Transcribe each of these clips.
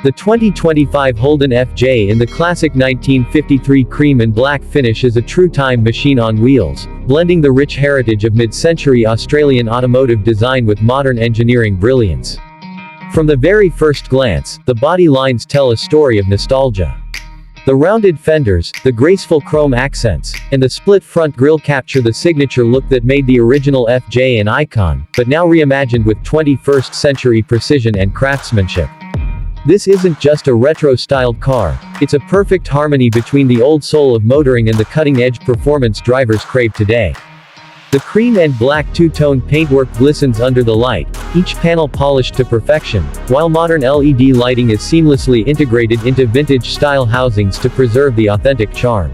The 2025 Holden FJ in the classic 1953 cream and black finish is a true time machine on wheels, blending the rich heritage of mid-century Australian automotive design with modern engineering brilliance. From the very first glance, the body lines tell a story of nostalgia. The rounded fenders, the graceful chrome accents, and the split front grille capture the signature look that made the original FJ an icon, but now reimagined with 21st century precision and craftsmanship. This isn't just a retro-styled car, it's a perfect harmony between the old soul of motoring and the cutting-edge performance drivers crave today. The cream and black two-tone paintwork glistens under the light, each panel polished to perfection, while modern LED lighting is seamlessly integrated into vintage-style housings to preserve the authentic charm.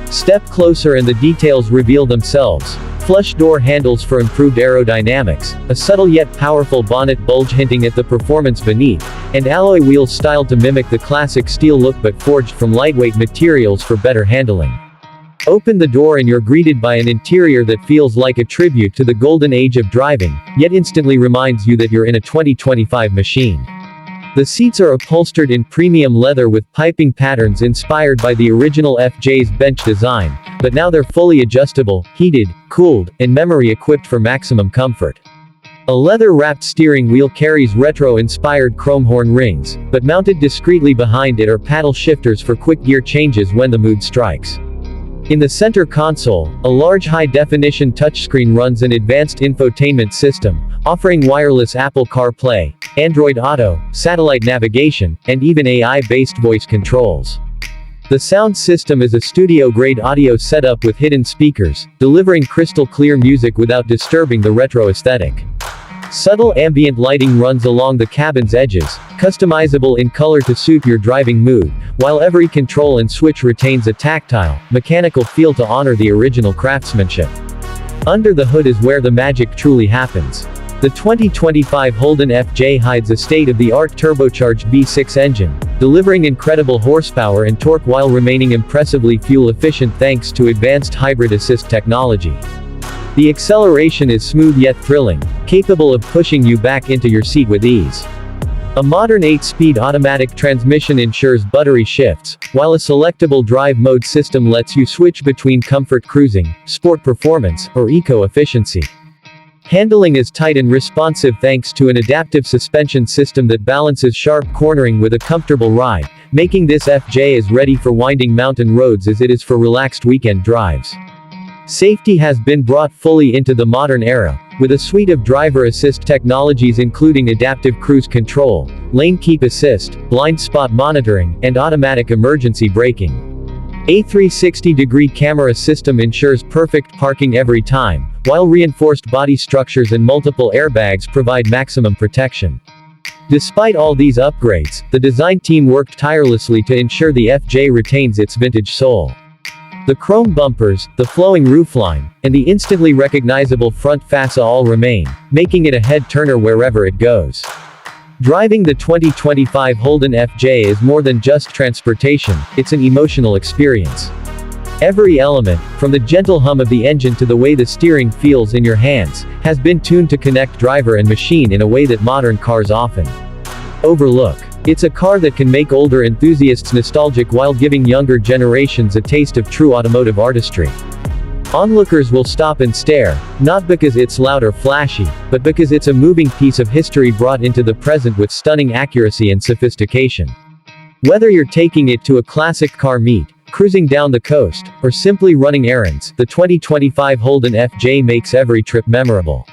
Step closer and the details reveal themselves. Flush door handles for improved aerodynamics, a subtle yet powerful bonnet bulge hinting at the performance beneath, and alloy wheels styled to mimic the classic steel look but forged from lightweight materials for better handling. Open the door and you're greeted by an interior that feels like a tribute to the golden age of driving, yet instantly reminds you that you're in a 2025 machine. The seats are upholstered in premium leather with piping patterns inspired by the original FJ's bench design, but now they're fully adjustable, heated, cooled, and memory-equipped for maximum comfort. A leather-wrapped steering wheel carries retro-inspired chrome horn rings, but mounted discreetly behind it are paddle shifters for quick gear changes when the mood strikes. In the center console, a large high-definition touchscreen runs an advanced infotainment system, offering wireless Apple CarPlay, Android Auto, satellite navigation, and even AI-based voice controls. The sound system is a studio-grade audio setup with hidden speakers, delivering crystal-clear music without disturbing the retro aesthetic. Subtle ambient lighting runs along the cabin's edges, customizable in color to suit your driving mood, while every control and switch retains a tactile, mechanical feel to honor the original craftsmanship. Under the hood is where the magic truly happens. The 2025 Holden FJ hides a state-of-the-art turbocharged V6 engine, delivering incredible horsepower and torque while remaining impressively fuel-efficient thanks to advanced hybrid assist technology. The acceleration is smooth yet thrilling, capable of pushing you back into your seat with ease. A modern 8-speed automatic transmission ensures buttery shifts, while a selectable drive mode system lets you switch between comfort cruising, sport performance, or eco-efficiency. Handling is tight and responsive thanks to an adaptive suspension system that balances sharp cornering with a comfortable ride, making this FJ as ready for winding mountain roads as it is for relaxed weekend drives. Safety has been brought fully into the modern era, with a suite of driver assist technologies including adaptive cruise control, lane keep assist, blind spot monitoring, and automatic emergency braking. A 360-degree camera system ensures perfect parking every time, while reinforced body structures and multiple airbags provide maximum protection. Despite all these upgrades, the design team worked tirelessly to ensure the FJ retains its vintage soul. The chrome bumpers, the flowing roofline, and the instantly recognizable front fascia all remain, making it a head-turner wherever it goes. Driving the 2025 Holden FJ is more than just transportation, it's an emotional experience. Every element, from the gentle hum of the engine to the way the steering feels in your hands, has been tuned to connect driver and machine in a way that modern cars often overlook. It's a car that can make older enthusiasts nostalgic while giving younger generations a taste of true automotive artistry. Onlookers will stop and stare, not because it's loud or flashy, but because it's a moving piece of history brought into the present with stunning accuracy and sophistication. Whether you're taking it to a classic car meet, cruising down the coast, or simply running errands, the 2025 Holden FJ makes every trip memorable.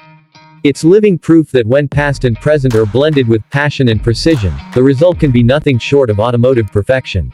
It's living proof that when past and present are blended with passion and precision, the result can be nothing short of automotive perfection.